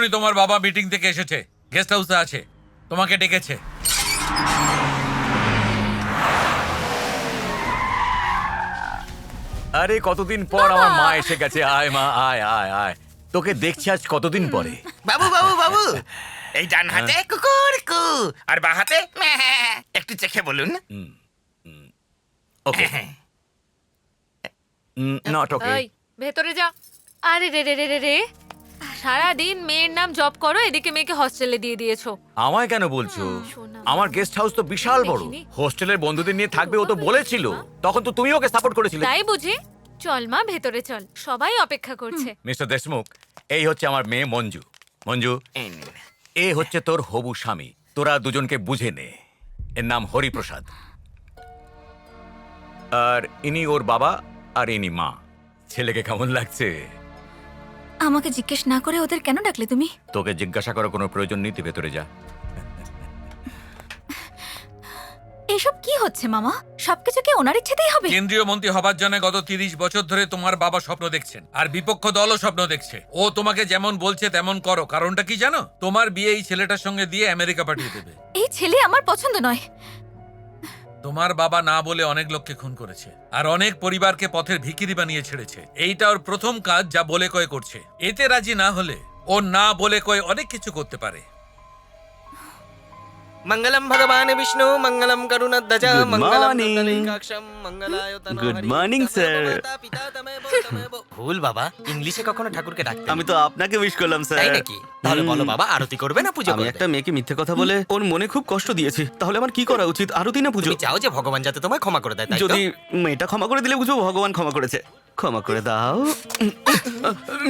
এক্ষুনি তোমার বাবা মিটিং থেকে এসেছে, গেস্ট হাউসে আছে, তোমাকে ডেকেছে। আরে কতদিন পর আমার মা এসে গেছে। আয় মা, আয় আয় আয়, তোকে দেখছি আজ কতদিন পরে। বাবু বাবু বাবু, এই ডান হাতে কুকুর কু আর বাঁ হাতে ম্যাঁ। একটু চেখে বলুন। ওকে, নট ওকে। এই ভেতরে যা। আরে রে রে রে রে রে, সারাদিন মেয়ের নাম জব করো, এদিকে মেয়েকে হস্টেলে দিয়ে দিয়েছো। আমায় কেন বলছো? শোনা। আমার গেস্ট হাউস তো বিশাল বড়, দেখিনি। হোস্টেলের বন্ধুদের নিয়ে থাকবে ও তো বলেছিল। তখন তো তুমি ওকে সাপোর্ট করেছিলে। তাই বুঝি? চল মা ভেতরে চল, সবাই অপেক্ষা করছে। মিস্টার দেশমুখ, এই হচ্ছে আমার মেয়ে মঞ্জু। মঞ্জু, এ হচ্ছে তোর হবু স্বামী। তোরা দুজনকে বুঝে নে। এর নাম হরিপ্রসাদ, আর ইনি ওর বাবা আর ইনি মা। ছেলেকে কেমন লাগছে? আমাকে জিজ্ঞেস না করে ওদের কেন ডাকলে তুমি? তোকে জিজ্ঞাসা করার কোনো প্রয়োজন নেই, তুই ভেতরে যা। এসব কি হচ্ছে মামা? সবকিছু কি ওনার ইচ্ছেতেই হবে? কেন্দ্রীয় মন্ত্রী হবার জন্য গত 30 বছর ধরে তোমার বাবা স্বপ্ন দেখছেন, আর বিপক্ষ দলও স্বপ্ন দেখছে। ও তোমাকে যেমন বলছে তেমন করো। কারণটা কি জানো? তোমার বিয়ে এই ছেলেটার সঙ্গে দিয়ে আমেরিকা পাঠিয়ে দেবে। এই ছেলে আমার পছন্দ নয়। তোমার বাবা না বলে অনেক লোককে খুন করেছে, আর অনেক পরিবারকে পথের ভিখিরি বানিয়ে ছেড়েছে। এইটা ওর প্রথম কাজ, যা বলে কয়ে করছে। এতে রাজি না হলে ও না বলে কয়ে অনেক কিছু করতে পারে। মঙ্গলম ভগবান বিষ্ণু মঙ্গলম করুণাধ্বজ Good মঙ্গলম morning. পুণ্ডরীকাক্ষম মঙ্গলায় তনু Good হরি। morning, sir. ভুল বাবা, ইংলিশে কখনো ঠাকুরকে ডাকতে আমি তো আপনাকে উইশ করলাম স্যার। তাই নাকি? তাহলে বলো বাবা, আরতি করবে না পুজো আমি করবে? একটা মেয়েকে মিথ্যে কথা বলে ওর মনে খুব কষ্ট দিয়েছি। তাহলে আমার কি করা উচিত, আরতি না পুজো? তুমি চাও যে ভগবান যাতে তোমায় ক্ষমা করে দেয়, তাই তো? যদি মেয়েটা ক্ষমা করে দিলে বুঝবো ভগবান ক্ষমা করেছে। ক্ষমা করে দাও।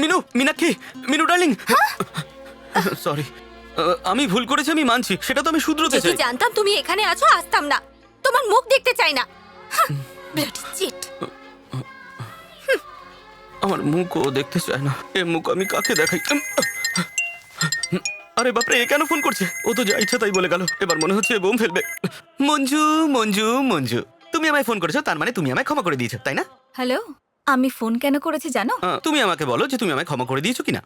মিনু, মীনাক্ষী, মিনু ডার্লিং, সরি, আমি ভুল করেছি, আমি মানছি। সেটা তো আমি শুধরোতে যদি চাই। জানতাম তুমি এখানে আছো, আসতাম না। তোমার মুখ দেখতে চাই না। Bloody cheat. আমার মুখও দেখতে চায় না। এ মুখ আমি কাকে দেখাই? আরে বাপরে, এ কেন ফোন করছে? ও তো যা ইচ্ছা তাই বলে গেল। এবার মনে হচ্ছে বোম ফেলবে। মঞ্জু মঞ্জু মঞ্জু, তুমি আমায় ফোন করেছো, তার মানে তুমি আমায় ক্ষমা করে দিয়েছো, তাই না? হ্যালো, আমি ফোন কেন করেছি জানো? তুমি আমাকে বলো যে তুমি আমায় ক্ষমা করে দিয়েছো কিনা।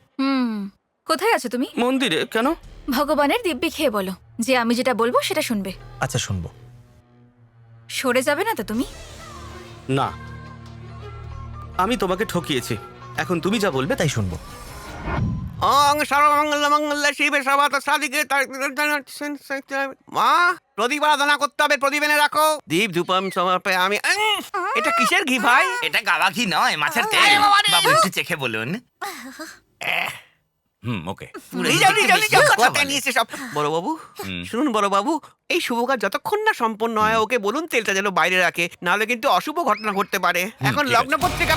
কোথায় আছো তুমি? মন্দিরে। কেন? ভগবানের দিব্যি খেয়ে বলো যে আমি যেটা বলবো সেটা শুনবে। আচ্ছা শুনবো। সরে যাবে না তো তুমি? না, আমি তোমাকে ঠকিয়েছি। এখন তুমি যা বলবে তাই শুনবো। ওং সর্বমঙ্গল মঙ্গল শিবে সর্বত সাধিকে। মা, প্রদীপ আরাধনা করতে হবে, প্রদীপ এনে রাখো। দীপ ধূপম সমর্পে আমি। এটা কিসের ঘি ভাই? এটা গাওয়া ঘি নয়, মাছের তেল। বাবু একটু চেখে বলুন। ওকে। বড় বাবু শুনুন, বড় বাবু, এই শুভ কাজ যতক্ষণ না সম্পন্ন হয় ওকে বলুন তেলটা যেন বাইরে রাখে, নাহলে কিন্তু অশুভ ঘটনা ঘটতে পারে। এখন ঠিক আছে। লগ্ন পত্রিকা।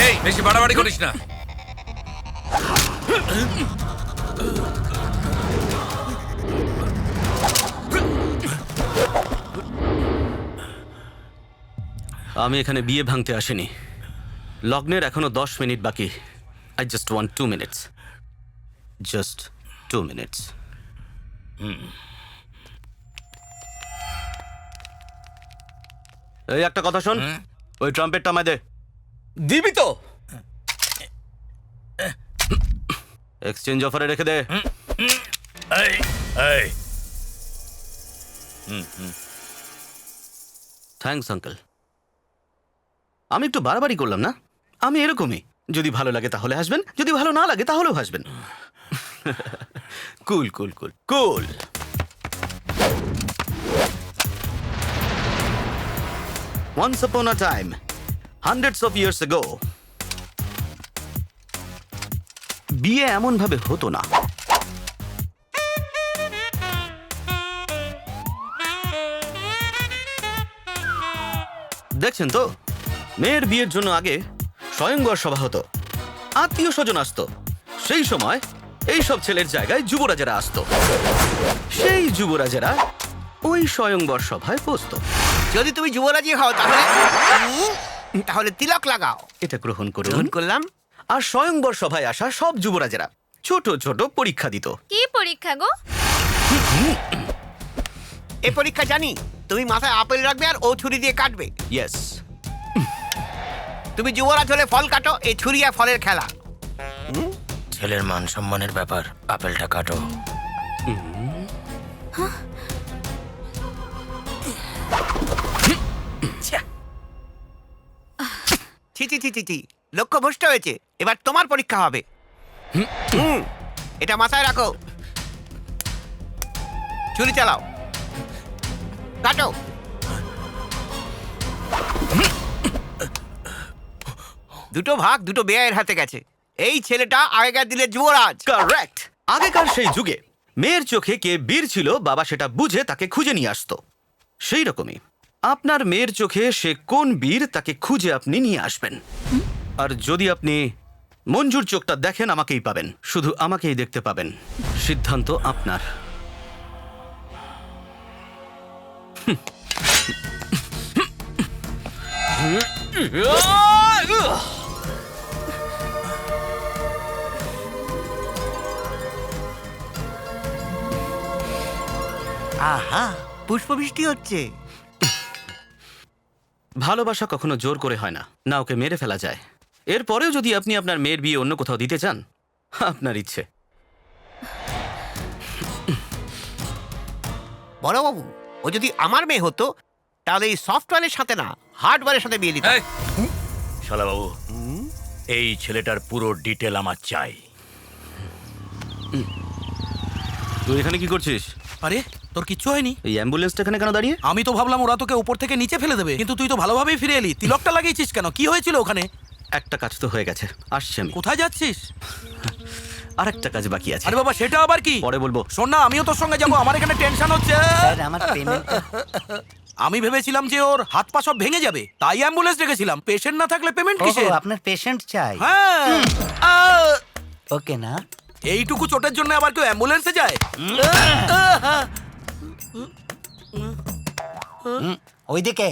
এই বেশি বাড়াবাড়ি করিস না। আমি এখানে বিয়ে ভাঙতে আসিনি। লগ্নের এখনো 10 মিনিট বাকি। I just want 2 minutes. Just 2 minutes. এই একটা কথা শোন, ওই ট্রাম্পেটটা আমায় দে। দিবি তো? এক্সচেঞ্জ অফারে রেখে দে। এই এই থ্যাঙ্কস আঙ্কেল। আমি একটু বাড়াবাড়ি করলাম না? আমি এরকমই। যদি ভালো লাগে তাহলে হাসবেন, যদি ভালো না লাগে তাহলেও হাসবেন। কুল কুল কুল কুল। Once upon a time, hundreds of years ago, বিয়ে এমন ভাবে হতো না। দেখছেন তো, মেয়ের বিয়ের জন্য আগে স্বয়ংবর সভা হতো, আত্মীয় স্বজন আসতো। সেই সময় এই সব ছেলের জায়গায় যুবরাজেরা আসতো, সেই যুবরাজেরা ওই স্বয়ংবর সভায় বসতো। যদি তুমি যুবরাজি হও তাহলে তিলক লাগাও। এটা গ্রহণ করুন। গ্রহণ করলাম। আর স্বয়ংবর সভায় আসা সব যুবরাজেরা ছোট ছোট পরীক্ষা দিত। কি পরীক্ষা গো? এই পরীক্ষা জানি। তুমি মাথায় আপেল রাখবে আর ও ছুরি দিয়ে কাটবে। ইয়েস। তুমি যুবরাজ হলে ফল কাটো, এই ছুরি আর ফলের খেলা। ছেলের মান সম্মানের ব্যাপার, আপেলটা কাটো। ছি ছি ছি ছি ছি, লক্ষ্য ভ্রষ্ট হয়েছে। এবার তোমার পরীক্ষা হবে। এটা মাথায় রাখো। ছুরি চালাও, কাটো। দুটো ভাগ দুটো বেয়ের হাতে গেছে। এই ছেলেটা আগেকার দিনের যুবরাজ। কারেক্ট। আগেকার সেই যুগে মেয়ের চোখে কে বীর ছিল বাবা সেটা বুঝে তাকে খুঁজে নিয়ে আসতো। সেই রকমই আপনার মেয়ের চোখে সে কোন বীর তাকে খুঁজে আপনি নিয়ে আসবেন। আর যদি আপনি মঞ্জুর চোখটা দেখেন, আমাকেই পাবেন, শুধু আমাকেই দেখতে পাবেন। সিদ্ধান্ত আপনার। আহা, পুষ্পবৃষ্টি হচ্ছে। ভালোবাসা কখনো জোর করে হয় না, না ওকে মেরে ফেলা যায়। এরপরেও যদি আপনি আপনার মেয়ের বিয়ে অন্য কোথাও দিতে চান, আপনার ইচ্ছে। বড়বাবু, ও যদি আমার মেয়ে হতো তাহলে এই সফটওয়্যারের সাথে না, হার্ডওয়্যারের সাথে বিয়ে দিত। এই, শালাবাবু, এই ছেলেটার পুরো ডিটেল আমার চাই। তুই এখানে কি করছিস? আরে তোর কিচ্ছু হয়নি? এই অ্যাম্বুলেন্সটা এখানে কেন দাঁড়িয়ে? আমি তো ভাবলাম ওরা তোকে উপর থেকে নিচে ফেলে দেবে, কিন্তু তুই তো ভালোভাবেই ফিরে এলি। তিলকটা লাগিয়েছিস কেন? কি হয়েছিল ওখানে? একটা কাজ তো হয়ে গেছে, আসছি আমি। কোথায় যাচ্ছিস? আর একটা কাজ বাকি আছে। আরে বাবা, সেটা আবার কি? পরে বলবো। শোন না, আমিও তোর সঙ্গে যাবো। আমার এখানে টেনশন হচ্ছে। আমি ভেবেছিলাম যে ওর হাত পা সব ভেঙে যাবে, তাই অ্যাম্বুলেন্স ডেকেছিলাম। পেশেন্ট না থাকলে পেমেন্ট কিসের? আপনার পেশেন্ট চাই। হ্যাঁ, ওকে না, এইটুকু চোটের জন্য আবার কেউ অ্যাম্বুলেন্সে যায়? ওইদিকে।